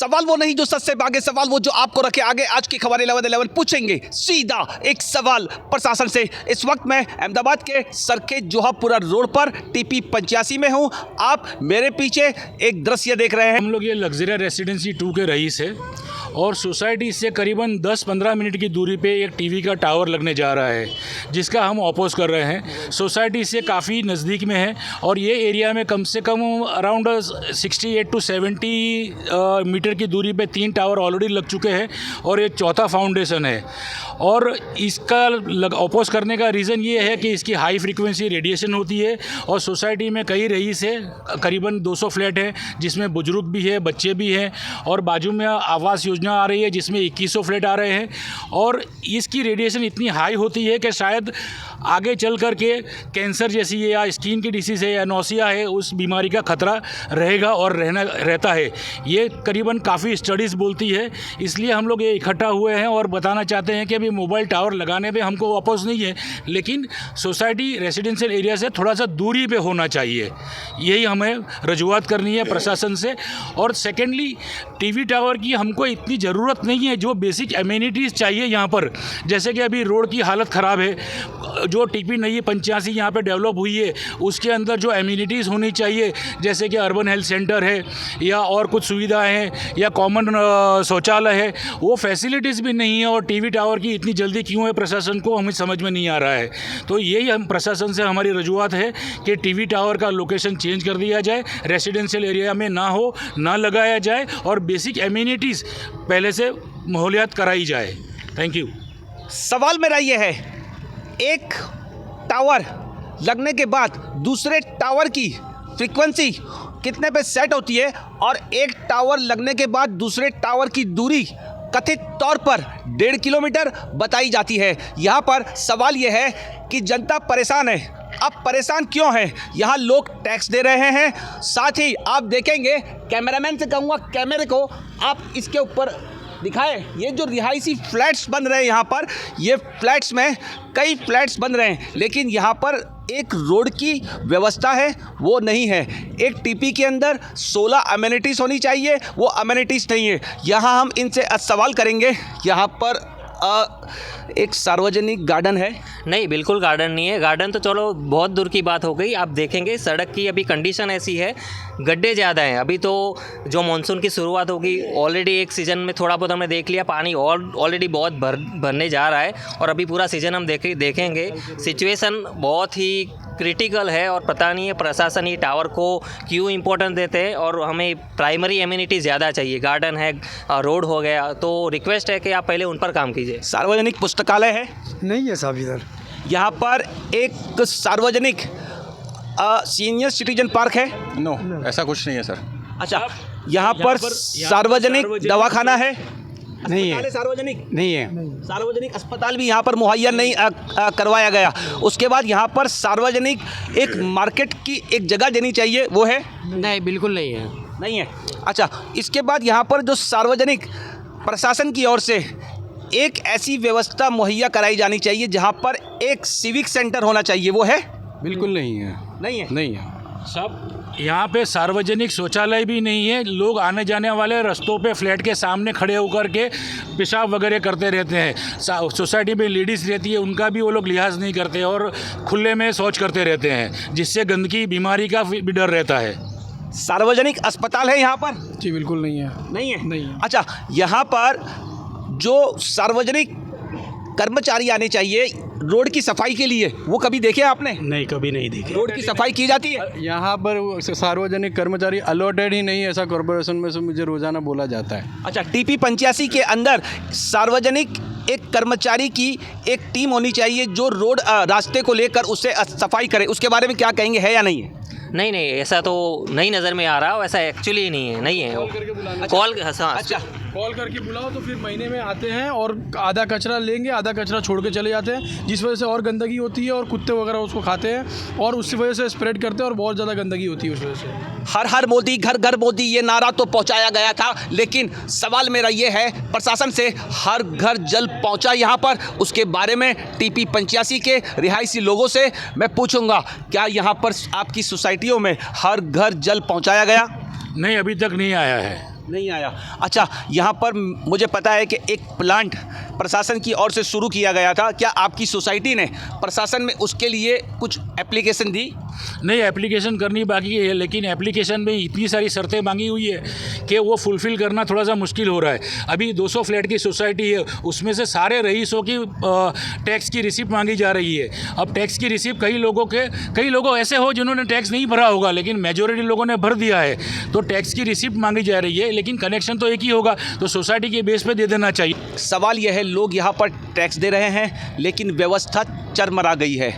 सवाल वो नहीं जो सच से भागे, सवाल वो जो आपको रखे आगे। आज की खबर 11 पूछेंगे सीधा एक सवाल प्रशासन से। इस वक्त मैं अहमदाबाद के सरखेज जोहापुरा रोड पर टीपी 85 में हूं। आप मेरे पीछे एक दृश्य देख रहे हैं। हम लोग ये लग्जरी रेसिडेंसी 2 के रईस है और सोसाइटी से करीबन 10-15 मिनट की दूरी पे एक टीवी का टावर लगने जा रहा है, जिसका हम अपोज कर रहे हैं। सोसाइटी से काफ़ी नज़दीक में है और ये एरिया में कम से कम अराउंड 68 to 70 मीटर की दूरी पे 3 टावर ऑलरेडी लग चुके हैं और ये चौथा फाउंडेशन है। और इसका अपोज करने का रीज़न ये है कि इसकी हाई फ्रीक्वेंसी रेडिएशन होती है और सोसाइटी में कई रईस है, करीबन 200 फ्लैट है, जिसमें बुजुर्ग भी है, बच्चे भी हैं और बाजू में आवास योजना आ रही है जिसमें 2100 फ्लैट आ रहे हैं। और इसकी रेडिएशन इतनी हाई होती है कि शायद आगे चल कर के कैंसर जैसी या स्किन की डिसीज़ है या नौसिया है, उस बीमारी का खतरा रहेगा और रहता है। ये करीबन काफ़ी स्टडीज़ बोलती है, इसलिए हम लोग ये इकट्ठा हुए हैं और बताना चाहते हैं कि अभी मोबाइल टावर लगाने पे हमको अपोज नहीं है, लेकिन सोसाइटी रेजिडेंशियल एरिया से थोड़ा सा दूरी पे होना चाहिए। यही हमें रजूआत करनी है प्रशासन से। और सेकेंडली, टीवी टावर की हमको इतनी ज़रूरत नहीं है। जो बेसिक एमिनिटीज़ चाहिए यहाँ पर, जैसे कि अभी रोड की हालत ख़राब है, जो टीपी नई 85 यहाँ पे डेवलप हुई है उसके अंदर जो एमिनिटीज़ होनी चाहिए, जैसे कि अर्बन हेल्थ सेंटर है या और कुछ सुविधाएं हैं या कॉमन शौचालय है, वो फैसिलिटीज़ भी नहीं है। और टीवी टावर की इतनी जल्दी क्यों है प्रशासन को हमें समझ में नहीं आ रहा है। तो यही हम प्रशासन से हमारी रजूआत है कि टीवी टावर का लोकेशन चेंज कर दिया जाए, रेसिडेंशियल एरिया में ना हो, ना लगाया जाए और बेसिक एमिनिटीज़ पहले से मुहैया कराई जाए। Thank you. सवाल मेरा ये है, एक टावर लगने के बाद दूसरे टावर की फ्रीक्वेंसी कितने पे सेट होती है और एक टावर लगने के बाद दूसरे टावर की दूरी कथित तौर पर 1.5 किलोमीटर बताई जाती है। यहाँ पर सवाल यह है कि जनता परेशान है। अब परेशान क्यों है? यहाँ लोग टैक्स दे रहे हैं। साथ ही आप देखेंगे, कैमरामैन से कहूँगा कैमरे को आप इसके ऊपर दिखाएं, ये जो रिहायशी फ्लैट्स बन रहे हैं यहाँ पर, ये फ्लैट्स में कई फ्लैट्स बन रहे हैं, लेकिन यहाँ पर एक रोड की व्यवस्था है वो नहीं है। एक टीपी के अंदर 16 अमेनिटीज़ होनी चाहिए, वो अमेनिटीज़ नहीं है। यहाँ हम इनसे सवाल करेंगे। यहाँ पर एक सार्वजनिक गार्डन है? नहीं, बिल्कुल गार्डन नहीं है। गार्डन तो चलो बहुत दूर की बात हो गई। आप देखेंगे सड़क की अभी कंडीशन ऐसी है, गड्ढे ज़्यादा हैं। अभी तो जो मानसून की शुरुआत होगी, ऑलरेडी एक सीज़न में थोड़ा बहुत हमने देख लिया, पानी और ऑलरेडी बहुत भरने जा रहा है और अभी पूरा सीज़न हम देखेंगे। सिचुएशन बहुत ही क्रिटिकल है और पता नहीं है प्रशासन ये टावर को क्यों इम्पोर्टेंस देते हैं। और हमें प्राइमरी एमिनिटी ज़्यादा चाहिए, गार्डन है, रोड हो गया, तो रिक्वेस्ट है कि आप पहले उन पर काम कीजिए। सार्वजनिक पुस्तकालय है? नहीं है साहब इधर। यहाँ पर एक सार्वजनिक सीनियर सिटीजन पार्क है? नो, ऐसा कुछ नहीं है सर। अच्छा, यहाँ पर सार्वजनिक दवाखाना है? नहीं है। सार्वजनिक नहीं है। सार्वजनिक अस्पताल भी यहाँ पर मुहैया नहीं करवाया गया। उसके बाद यहाँ पर सार्वजनिक एक मार्केट की एक जगह देनी चाहिए, वो है? नहीं, बिल्कुल नहीं है। नहीं है। अच्छा, इसके बाद यहाँ पर जो सार्वजनिक प्रशासन की ओर से एक ऐसी व्यवस्था मुहैया कराई जानी चाहिए जहाँ पर एक सिविक सेंटर होना चाहिए, वो है? बिल्कुल नहीं है। नहीं है। नहीं है सब यहाँ पे सार्वजनिक शौचालय भी नहीं है। लोग आने जाने वाले रास्तों पे फ्लैट के सामने खड़े होकर के पेशाब वगैरह करते रहते हैं। सोसाइटी में लेडीज़ रहती है, उनका भी वो लोग लिहाज नहीं करते और खुले में शौच करते रहते हैं, जिससे गंदगी बीमारी का भी डर रहता है। सार्वजनिक अस्पताल है यहाँ पर? जी बिल्कुल नहीं है। नहीं है। नहीं है। अच्छा, यहाँ पर जो सार्वजनिक कर्मचारी आने चाहिए रोड की सफाई के लिए, वो कभी देखे आपने? नहीं, कभी नहीं देखे। रोड की सफाई की जाती है? यहाँ पर सार्वजनिक कर्मचारी अलॉटेड ही नहीं है, ऐसा कॉर्पोरेशन में से मुझे रोजाना बोला जाता है। अच्छा, टीपी 85 के अंदर सार्वजनिक एक कर्मचारी की एक टीम होनी चाहिए जो रोड रास्ते को लेकर उसे सफाई करे, उसके बारे में क्या कहेंगे, है या नहीं है? नहीं, ऐसा तो नई नज़र में आ रहा हो, ऐसा एक्चुअली नहीं है। नहीं है कॉल। अच्छा, कॉल करके बुलाओ तो फिर महीने में आते हैं और आधा कचरा लेंगे, आधा कचरा छोड़ के चले जाते हैं, जिस वजह से और गंदगी होती है और कुत्ते वगैरह उसको खाते हैं और उसी वजह से स्प्रेड करते हैं और बहुत ज़्यादा गंदगी होती है उस वजह से। हर हर मोदी घर घर मोदी ये नारा तो पहुंचाया गया था, लेकिन सवाल मेरा ये है प्रशासन से, हर घर जल पहुंचा यहाँ पर? उसके बारे में टीपी 85 के रिहायशी लोगों से मैं पूछूंगा, क्या यहाँ पर आपकी सोसाइटियों में हर घर जल पहुंचाया गया? नहीं, अभी तक नहीं आया है। नहीं आया। अच्छा, यहाँ पर मुझे पता है कि एक प्लांट प्रशासन की ओर से शुरू किया गया था, क्या आपकी सोसाइटी ने प्रशासन में उसके लिए कुछ एप्लीकेशन दी? नहीं, एप्लीकेशन करनी बाकी है, लेकिन एप्लीकेशन में इतनी सारी शर्तें मांगी हुई है कि वो फुलफ़िल करना थोड़ा सा मुश्किल हो रहा है। अभी 200 फ्लैट की सोसाइटी है, उसमें से सारे रईसों की टैक्स की रिसिप्ट मांगी जा रही है। अब टैक्स की रिसिप्ट कई लोग ऐसे हो जिन्होंने टैक्स नहीं भरा होगा, लेकिन मेजॉरिटी लोगों ने भर दिया है, तो टैक्स की रिसिप्ट मांगी जा रही है, लेकिन कनेक्शन तो एक ही होगा, तो सोसाइटी के बेस पे दे देना चाहिए। सवाल यह है, लोग यहाँ पर टैक्स दे रहे हैं लेकिन व्यवस्था चरमरा गई है।